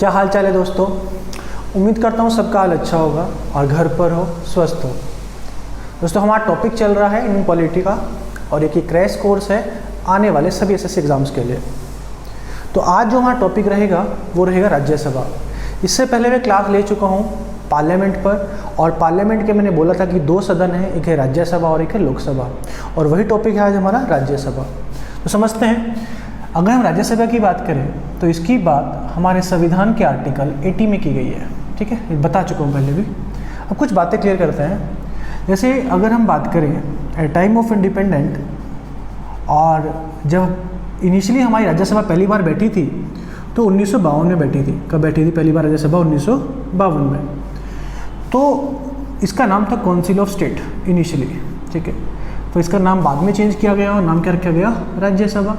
क्या हाल चाल है दोस्तों। उम्मीद करता हूँ सबका हाल अच्छा होगा और घर पर हो, स्वस्थ हो। दोस्तों हमारा टॉपिक चल रहा है इंडियन पॉलिटी का और एक क्रैश कोर्स है आने वाले सभी एसएससी एग्ज़ाम्स के लिए। तो आज जो हमारा टॉपिक रहेगा वो रहेगा राज्यसभा। इससे पहले मैं क्लास ले चुका हूँ पार्लियामेंट पर, और पार्लियामेंट के मैंने बोला था कि दो सदन है, एक है राज्यसभा और एक है लोकसभा, और वही टॉपिक है आज हमारा राज्यसभा। तो समझते हैं, अगर हम राज्यसभा की बात करें तो इसकी बात हमारे संविधान के आर्टिकल 80 में की गई है। ठीक है, ये बता चुका हूँ पहले भी। अब कुछ बातें क्लियर करते हैं। जैसे अगर हम बात करें एट टाइम ऑफ इंडिपेंडेंट, और जब इनिशियली हमारी राज्यसभा पहली बार बैठी थी तो 1952 में बैठी थी। कब बैठी थी पहली बार राज्यसभा? 1952 में। तो इसका नाम था काउंसिल ऑफ स्टेट इनिशियली। ठीक है, तो इसका नाम बाद में चेंज किया गया और नाम क्या रखा गया? राज्यसभा।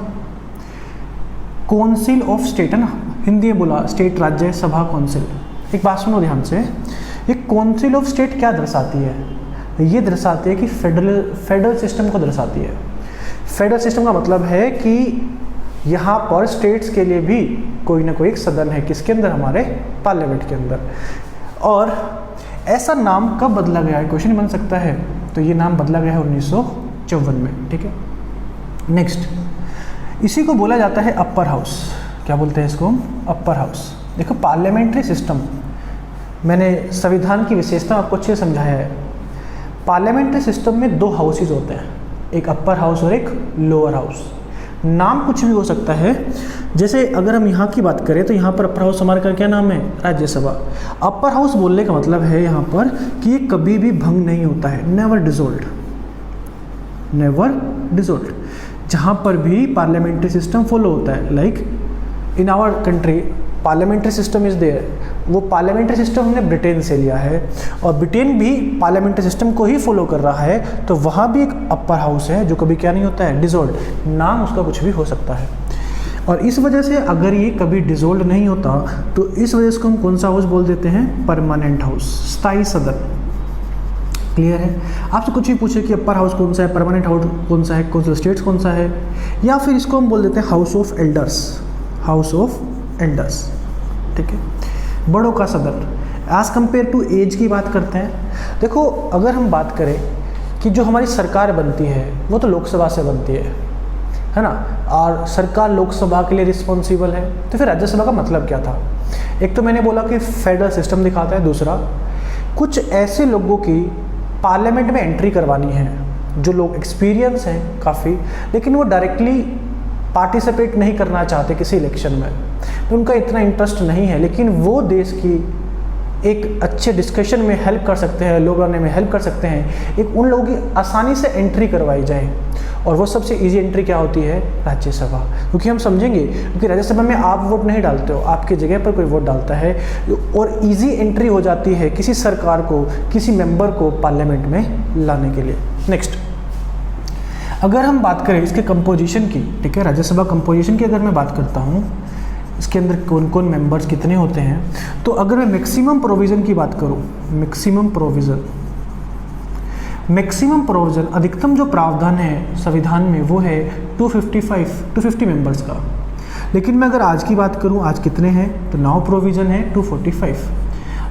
काउंसिल ऑफ स्टेट है ना, हिंदी में बोला स्टेट, राज्य सभा, काउंसिल। एक बात सुनो ध्यान से, ये काउंसिल ऑफ स्टेट क्या दर्शाती है? ये दर्शाती है कि फेडरल सिस्टम को दर्शाती है। फेडरल सिस्टम का मतलब है कि यहाँ पर स्टेट्स के लिए भी कोई ना कोई एक सदन है, किसके अंदर? हमारे पार्लियामेंट के अंदर। और ऐसा नाम कब बदला गया है, क्वेश्चन बन सकता है। तो ये नाम बदला गया है 1954 में। ठीक है, नेक्स्ट, इसी को बोला जाता है अपर हाउस। क्या बोलते हैं इसको? Upper house. देखो पार्लियामेंट्री सिस्टम, मैंने संविधान की विशेषता आपको अच्छे से समझाया है। पार्लियामेंट्री सिस्टम में दो हाउसेज होते हैं, एक अपर हाउस और एक लोअर हाउस। नाम कुछ भी हो सकता है। जैसे अगर हम यहाँ की बात करें तो यहाँ पर अपर हाउस हमारा का क्या नाम है? राज्यसभा। अपर हाउस बोलने का मतलब है यहाँ पर कि ये कभी भी भंग नहीं होता है, नेवर डिसॉल्व्ड, नेवर डिसॉल्व्ड। जहाँ पर भी पार्लियामेंट्री सिस्टम फॉलो होता है, like in our country parliamentary system is there. वो पार्लियामेंट्री सिस्टम हमने ब्रिटेन से लिया है और ब्रिटेन भी पार्लियामेंट्री सिस्टम को ही फॉलो कर रहा है। तो वहाँ भी एक अपर हाउस है जो कभी क्या नहीं होता है? डिसॉल्व। नाम उसका कुछ भी हो सकता है। और इस वजह से अगर ये कभी डिसॉल्व नहीं होता तो इस वजह से हम कौन सा हाउस बोल देते हैं? परमानेंट हाउस, स्थायी सदन। क्लियर है? आपसे कुछ भी पूछे कि अपर हाउस कौन सा है, परमानेंट हाउस कौन सा है, कौन सा स्टेट्स कौन सा है, या फिर इसको हम बोल देते हैं house of elders, house of elders. ठीक है, बड़ों का सदन। एज कंपेयर टू एज की बात करते हैं। देखो अगर हम बात करें कि जो हमारी सरकार बनती है वो तो लोकसभा से बनती है ना, और सरकार लोकसभा के लिए रिस्पॉन्सिबल है। तो फिर राज्यसभा का मतलब क्या था? एक तो मैंने बोला कि फेडरल सिस्टम दिखाता है, दूसरा कुछ ऐसे लोगों की पार्लियामेंट में एंट्री करवानी है जो लोग एक्सपीरियंस हैं काफ़ी, लेकिन वो डायरेक्टली पार्टिसिपेट नहीं करना चाहते किसी इलेक्शन में, तो उनका इतना इंटरेस्ट नहीं है, लेकिन वो देश की एक अच्छे डिस्कशन में हेल्प कर सकते हैं, लोग आने में हेल्प कर सकते हैं। एक उन लोगों की आसानी से एंट्री करवाई जाए, और वो सबसे इजी एंट्री क्या होती है? राज्यसभा। क्योंकि हम समझेंगे, क्योंकि राज्यसभा में आप वोट नहीं डालते हो, आपकी जगह पर कोई वोट डालता है, और इजी एंट्री हो जाती है किसी सरकार को, किसी मेंबर को पार्लियामेंट में लाने के लिए। नेक्स्ट, अगर हम बात करें इसके कंपोजिशन की, ठीक है, राज्यसभा कंपोजिशन की अगर मैं बात करता हूँ, इसके अंदर कौन कौन मेंबर्स कितने होते हैं, तो अगर मैं मैक्सिमम प्रोविज़न की बात करूँ, मैक्सिमम प्रोविज़न अधिकतम जो प्रावधान है संविधान में वो है 250 मेंबर्स का। लेकिन मैं अगर आज की बात करूं, आज कितने हैं, तो नाउ प्रोविज़न है 245।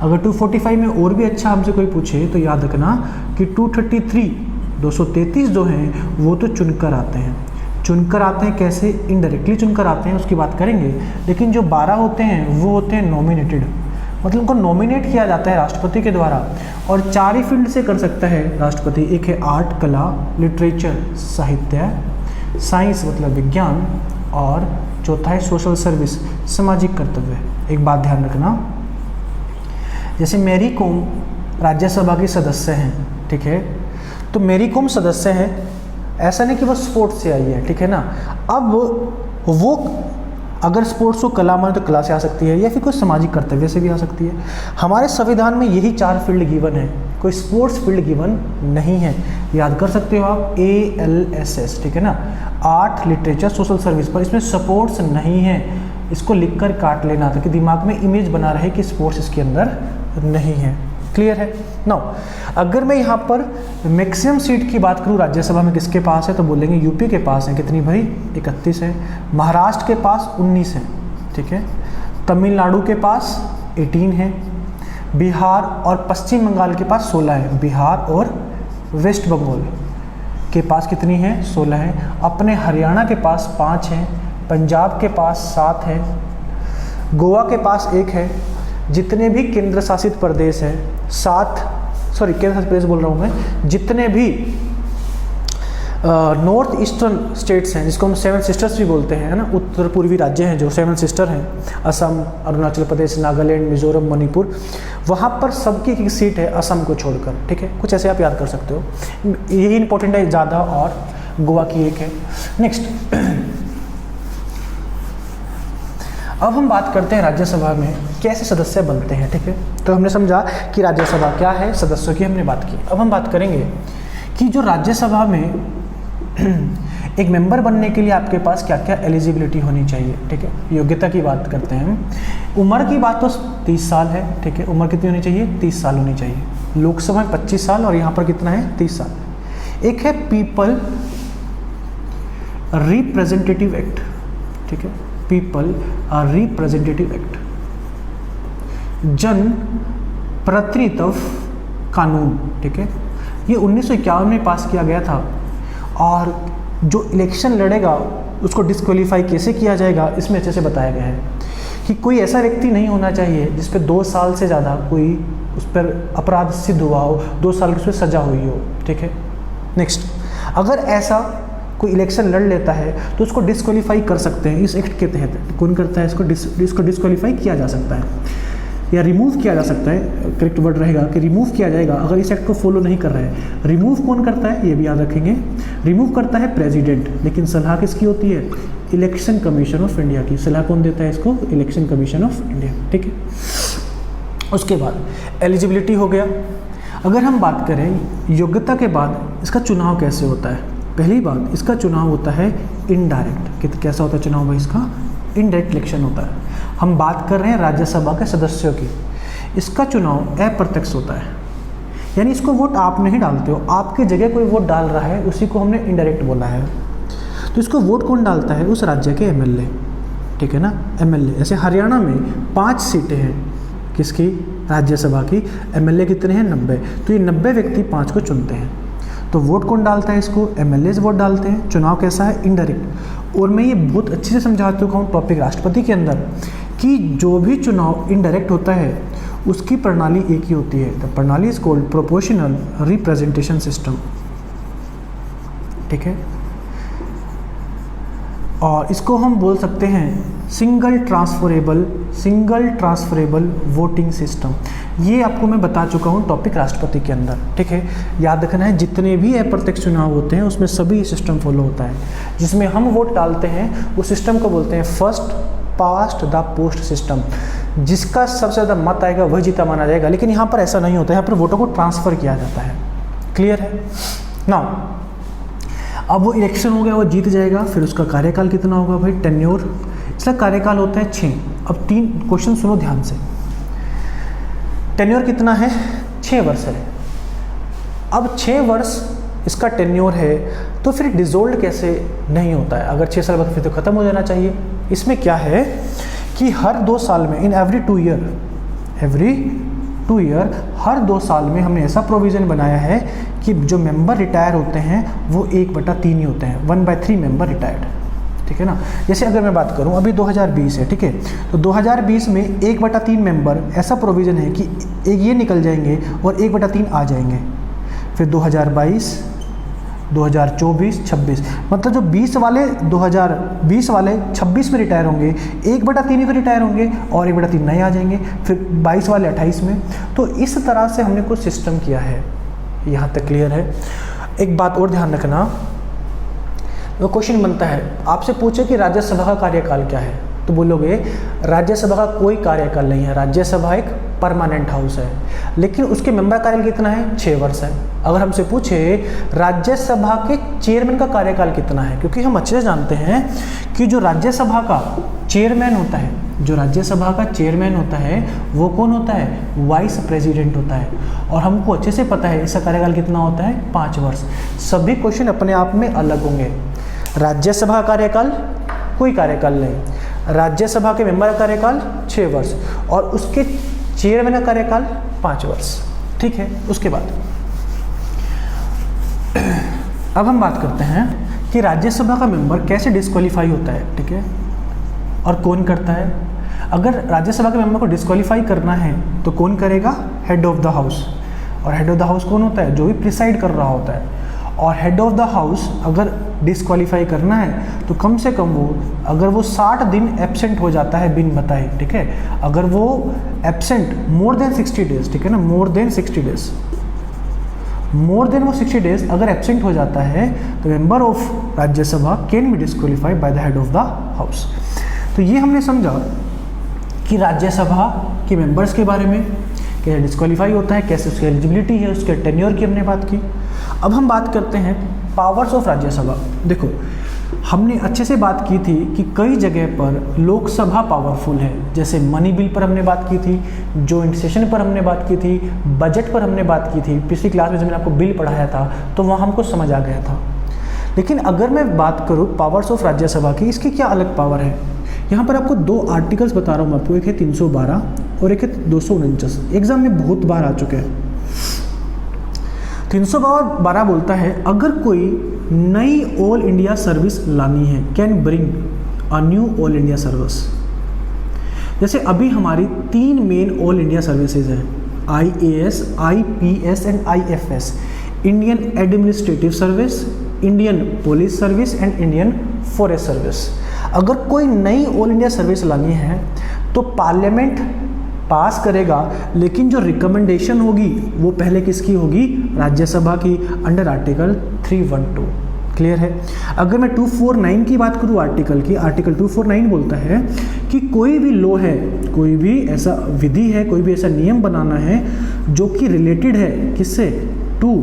अगर 245 में और भी अच्छा हमसे कोई पूछे तो याद रखना कि 233 जो हैं वो तो चुनकर आते हैं। चुनकर आते हैं कैसे? इनडायरेक्टली चुनकर आते हैं, उसकी बात करेंगे। लेकिन जो 12 होते हैं वो होते हैं नॉमिनेटेड, मतलब उनको नॉमिनेट किया जाता है राष्ट्रपति के द्वारा, और 4 ही फील्ड से कर सकता है राष्ट्रपति। एक है आर्ट, कला, लिटरेचर, साहित्य, साइंस मतलब विज्ञान, और चौथा है सोशल सर्विस, सामाजिक कर्तव्य। एक बात ध्यान रखना, जैसे मैरी कॉम राज्यसभा की सदस्य हैं, ठीक है, तो मैरी कॉम सदस्य हैं, ऐसा नहीं कि वो स्पोर्ट्स से आई है, ठीक है ना। अब वो अगर स्पोर्ट्स को कला माने तो कला से आ सकती है, या फिर कोई सामाजिक कर्तव्य से भी आ सकती है। हमारे संविधान में यही 4 फील्ड गिवन है, कोई स्पोर्ट्स फील्ड गिवन नहीं है। याद कर सकते हो आप, ALSS, ठीक है ना, आर्ट, लिटरेचर, सोशल सर्विस, पर इसमें स्पोर्ट्स नहीं है। इसको लिखकर काट लेना ताकि दिमाग में इमेज बना रहे कि स्पोर्ट्स इसके अंदर नहीं है। क्लियर है? नाउ अगर मैं यहाँ पर मैक्सिमम सीट की बात करूँ राज्यसभा में किसके पास है, तो बोलेंगे यूपी के पास है। कितनी भाई? 31 है। महाराष्ट्र के पास 19 है, ठीक है। तमिलनाडु के पास 18 है, बिहार और पश्चिम बंगाल के पास 16 है, बिहार और वेस्ट बंगाल के पास कितनी है? 16 है। अपने हरियाणा के पास 5 है, पंजाब के पास 7 है, गोवा के पास 1 है। जितने भी केंद्र शासित प्रदेश हैं केंद्र शासित प्रदेश बोल रहा हूँ मैं, जितने भी नॉर्थ ईस्टर्न स्टेट्स हैं जिसको हम 7 सिस्टर्स भी बोलते हैं, है ना, उत्तर पूर्वी राज्य हैं जो 7 सिस्टर हैं, असम, अरुणाचल प्रदेश, नागालैंड, मिजोरम, मणिपुर, वहाँ पर सबकी एक सीट है असम को छोड़कर, ठीक है। कुछ ऐसे आप याद कर सकते हो, यही इंपॉर्टेंट है ज़्यादा, और गोवा की 1 है। नेक्स्ट, अब हम बात करते हैं राज्यसभा में कैसे सदस्य बनते हैं, ठीक है। तो हमने समझा कि राज्यसभा क्या है, सदस्यों की हमने बात की। अब हम बात करेंगे कि जो राज्यसभा में एक मेंबर बनने के लिए आपके पास क्या क्या एलिजिबिलिटी होनी चाहिए, ठीक है। योग्यता की बात करते हैं हम। उम्र की बात तो 30 साल है, ठीक है। उम्र कितनी होनी चाहिए? 30 साल होनी चाहिए। लोकसभा में 25 साल और यहाँ पर कितना है? 30 साल। एक है पीपल रिप्रेजेंटेटिव एक्ट, ठीक है, पीपल रिप्रेजेंटेटिव एक्ट, जन प्रतिनिधित्व कानून, ठीक है। ये 1951 में पास किया गया था, और जो इलेक्शन लड़ेगा उसको डिस्क्वालीफाई कैसे किया जाएगा इसमें अच्छे से बताया गया है कि कोई ऐसा व्यक्ति नहीं होना चाहिए जिस पे 2 साल से ज़्यादा कोई उस पर अपराध सिद्ध हुआ हो, 2 साल की उस पर सज़ा हुई हो, ठीक है। नेक्स्ट, अगर ऐसा कोई इलेक्शन लड़ लेता है तो उसको डिस्क्वालीफाई कर सकते हैं इस एक्ट के तहत। कौन करता है इसको डिस्क्वालीफाई किया जा सकता है या रिमूव किया जा सकता है, करेक्ट वर्ड रहेगा कि रिमूव किया जाएगा अगर इस एक्ट को फॉलो नहीं कर रहा है। रिमूव कौन करता है ये भी याद रखेंगे, रिमूव करता है प्रेसिडेंट, लेकिन सलाह किसकी होती है? इलेक्शन कमीशन ऑफ इंडिया की। सलाह कौन देता है इसको? इलेक्शन कमीशन ऑफ इंडिया, ठीक है। उसके बाद एलिजिबिलिटी हो गया। अगर हम बात करें योग्यता के बाद इसका चुनाव कैसे होता है, पहली बात इसका चुनाव होता है इनडायरेक्ट। कैसा होता है चुनाव भाई इसका? इनडायरेक्ट इलेक्शन होता है। हम बात कर रहे हैं राज्यसभा के सदस्यों की। इसका चुनाव अप्रत्यक्ष होता है, यानी इसको वोट आप नहीं डालते हो, आपके जगह कोई वोट डाल रहा है, उसी को हमने इनडायरेक्ट बोला है। तो इसको वोट कौन डालता है? उस राज्य के एमएलए, ठीक है ना, एमएलए। जैसे हरियाणा में 5 सीटें हैं किसकी? राज्यसभा की। एमएलए कितने हैं? 90। तो ये 90 व्यक्ति 5 को चुनते हैं। तो वोट कौन डालता है इसको? एमएलए वोट डालते हैं। चुनाव कैसा है? इनडायरेक्ट। और मैं ये बहुत अच्छे से समझा चुका हूँ टॉपिक राष्ट्रपति के अंदर कि जो भी चुनाव इनडायरेक्ट होता है उसकी प्रणाली एक ही होती है। द प्रणाली is called proportional representation system, ठीक है। और इसको हम बोल सकते हैं सिंगल ट्रांसफरेबल वोटिंग सिस्टम। ये आपको मैं बता चुका हूँ टॉपिक राष्ट्रपति के अंदर, ठीक है। याद रखना है जितने भी अप्रत्यक्ष चुनाव होते हैं उसमें सभी सिस्टम फॉलो होता है। जिसमें हम वोट डालते हैं उस सिस्टम को बोलते हैं first past the post system. जिसका सबसे ज़्यादा मत आएगा वही जीता माना जाएगा। लेकिन यहाँ पर ऐसा नहीं होता है, यहाँ पर वोटों को ट्रांसफ़र किया जाता है। क्लियर है ना? अब वो इलेक्शन हो गया, वो जीत जाएगा, फिर उसका कार्यकाल कितना होगा भाई? टेन्योर। इसका कार्यकाल होता है 6। अब 3 क्वेश्चन सुनो ध्यान से। टेन्योर कितना है? 6 वर्ष है। अब 6 वर्ष इसका टेन्योर है तो फिर डिसोल्व कैसे नहीं होता है? अगर 6 साल बाद फिर तो ख़त्म हो जाना चाहिए। इसमें क्या है कि हर 2 साल में, इन एवरी 2 ईयर, हर 2 साल में हमने ऐसा प्रोविज़न बनाया है कि जो मेंबर रिटायर होते हैं वो 1/3 ही होते हैं, 1/3 मेंबर रिटायर्ड, ठीक है ना। जैसे अगर मैं बात करूं अभी 2020 है, ठीक है, तो 2020 में 1/3 मेंबर ऐसा प्रोविज़न है कि एक ये निकल जाएंगे और 1/3 आ जाएंगे। फिर 2022, 2024, 26, मतलब जो 20 वाले 2020 वाले 26 में रिटायर होंगे, 1/3 ही तो रिटायर होंगे और 1/3 नए आ जाएंगे। फिर 22 वाले 28 में। तो इस तरह से हमने कुछ सिस्टम किया है। यहाँ तक क्लियर है? एक बात और ध्यान रखना, वो क्वेश्चन बनता है आपसे पूछे कि राज्यसभा का कार्यकाल क्या है, तो बोलोगे राज्यसभा का कोई कार्यकाल नहीं है, राज्यसभा एक परमानेंट हाउस है। लेकिन उसके मेंबर कार्यकाल कितना है? 6 वर्ष है। अगर हमसे पूछे राज्यसभा के चेयरमैन का कार्यकाल कितना है, क्योंकि हम अच्छे से जानते हैं कि जो राज्यसभा का चेयरमैन होता है, वो कौन होता है? वाइस प्रेसिडेंट होता है। और हमको अच्छे से पता है इसका कार्यकाल कितना होता है? 5 वर्ष। सभी क्वेश्चन अपने आप में अलग होंगे। राज्यसभा कार्यकाल कोई कार्यकाल नहीं, राज्यसभा के मेंबर का कार्यकाल 6 वर्ष और उसके चेयरमैन का कार्यकाल 5 वर्ष। ठीक है, उसके बाद अब हम बात करते हैं कि राज्यसभा का मेंबर कैसे डिस्क्वालीफाई होता है। ठीक है, और कौन करता है। अगर राज्यसभा के मेंबर को डिस्क्वालीफाई करना है तो कौन करेगा? Head of the house. और हेड ऑफ द हाउस कौन होता है? जो भी प्रिसाइड कर रहा होता है। और हेड ऑफ द हाउस अगर डिस्क्वालीफाई करना है तो कम से कम वो, अगर वो 60 दिन एब्सेंट हो जाता है बिन बताए, ठीक है, अगर वो एब्सेंट मोर देन 60 डेज, ठीक है ना, more than 60 days, more than वो 60 डेज अगर एब्सेंट हो जाता है तो member of Rajya Sabha can be disqualified by the head of the house. तो ये हमने समझा कि राज्यसभा के मेंबर्स के बारे में, कैसे डिस्क्वालीफाई होता है, कैसे उसकी एलिजिबिलिटी है, उसके टेन्योर की हमने बात की। अब हम बात करते हैं पावर्स ऑफ राज्यसभा। देखो, हमने अच्छे से बात की थी कि कई जगह पर लोकसभा पावरफुल है, जैसे मनी बिल पर हमने बात की थी, जॉइंट सेशन पर हमने बात की थी, बजट पर हमने बात की थी। पिछली क्लास में जब मैंने आपको बिल पढ़ाया था तो वहाँ हमको समझ आ गया था। लेकिन अगर मैं बात करूँ पावर्स ऑफ राज्यसभा की, इसकी क्या अलग पावर है? यहाँ पर आपको 2 आर्टिकल्स बता रहा हूँ आपको, एक है 312 और एक है 249। एग्जाम में बहुत बार आ चुके हैं। 312 बोलता है अगर कोई नई ऑल इंडिया सर्विस लानी है, can bring a knew all India service. जैसे अभी हमारी 3 मेन ऑल इंडिया सर्विसेज हैं, IAS, IPS and IFS, Indian administrative service, Indian police service and Indian forest service. अगर कोई नई ऑल इंडिया सर्विस लानी है तो पार्लियामेंट पास करेगा, लेकिन जो रिकमेंडेशन होगी वो पहले किसकी होगी? राज्यसभा की, अंडर आर्टिकल 312। क्लियर है? अगर मैं 249 की बात करूँ आर्टिकल की, आर्टिकल 249 बोलता है कि कोई भी लॉ है, कोई भी ऐसा विधि है, कोई भी ऐसा नियम बनाना है जो कि रिलेटेड है किससे? To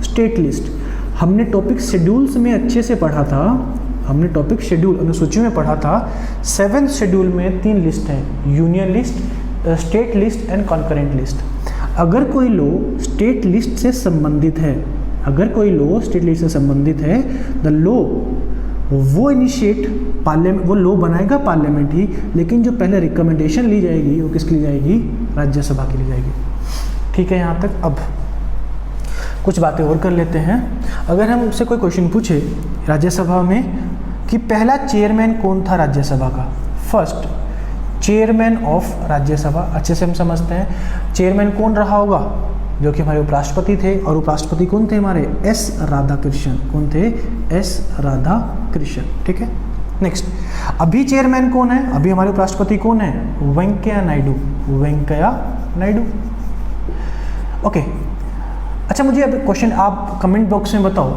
state list. हमने टॉपिक शेड्यूल्स में अच्छे से पढ़ा था, हमने टॉपिक शेड्यूल अनुसूची में पढ़ा था। 7th शेड्यूल में 3 लिस्ट हैं, union list, state list and concurrent list. अगर कोई लॉ स्टेट लिस्ट से संबंधित है, अगर कोई लॉ स्टेट लिस्ट से संबंधित है, द लॉ वो इनिशिएट पार्लियामेंट, वो लॉ बनाएगा पार्लियामेंट ही, लेकिन जो पहले रिकमेंडेशन ली जाएगी वो किसकी ली जाएगी? राज्यसभा की ली जाएगी। ठीक है, यहाँ तक। अब कुछ बातें और कर लेते हैं। अगर हमसे कोई क्वेश्चन पूछे राज्यसभा में कि पहला चेयरमैन कौन था राज्यसभा का, फर्स्ट चेयरमैन ऑफ राज्यसभा, अच्छे से हम समझते हैं चेयरमैन कौन रहा होगा, जो कि हमारे उपराष्ट्रपति थे। और उपराष्ट्रपति कौन थे हमारे? एस राधाकृष्णन। कौन थे? एस राधाकृष्णन। ठीक है, नेक्स्ट। अभी चेयरमैन कौन है? अभी हमारे उपराष्ट्रपति कौन है? वेंकैया नायडू। वेंकैया नायडू। ओके, अच्छा, मुझे अब क्वेश्चन आप कमेंट बॉक्स में बताओ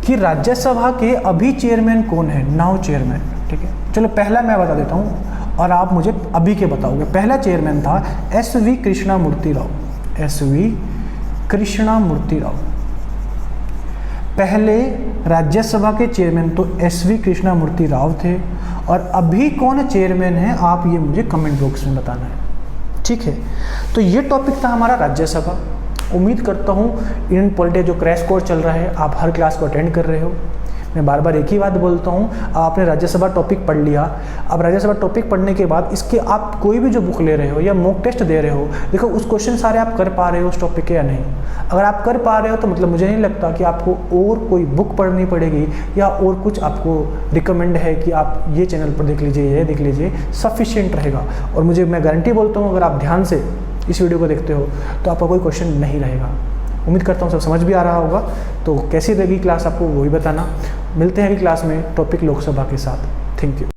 कि राज्यसभा के अभी चेयरमैन कौन है, नाउ चेयरमैन। ठीक है, चलो पहला मैं बता देता हूँ और आप मुझे अभी के बताओगे। पहला चेयरमैन था SV कृष्णामूर्ति राव। SV कृष्णामूर्ति राव पहले राज्यसभा के चेयरमैन तो SV कृष्णामूर्ति राव थे। और अभी कौन चेयरमैन है आप ये मुझे कमेंट बॉक्स में बताना है। ठीक है, तो ये टॉपिक था हमारा राज्यसभा। उम्मीद करता हूँ इंडियन पॉलिटी जो क्रैश कोर्स चल रहा है आप हर क्लास को अटेंड कर रहे हो। मैं बार बार एक ही बात बोलता हूँ, आपने राज्यसभा टॉपिक पढ़ लिया। अब राज्यसभा टॉपिक पढ़ने के बाद इसके आप कोई भी जो बुक ले रहे हो या मॉक टेस्ट दे रहे हो, देखो उस क्वेश्चन सारे आप कर पा रहे हो उस टॉपिक के या नहीं। अगर आप कर पा रहे हो तो मतलब मुझे नहीं लगता कि आपको और कोई बुक पढ़नी पड़ेगी या और कुछ आपको रिकमेंड है कि आप ये चैनल पर देख लीजिए, ये देख लीजिए, सफिशिएंट रहेगा। और मैं गारंटी बोलता हूँ अगर आप ध्यान से इस वीडियो को देखते हो तो आपका कोई क्वेश्चन नहीं रहेगा। उम्मीद करता हूँ सब समझ भी आ रहा होगा। तो कैसी लगी क्लास आपको वो भी बताना। मिलते हैं अगली क्लास में टॉपिक लोकसभा के साथ। Thank you.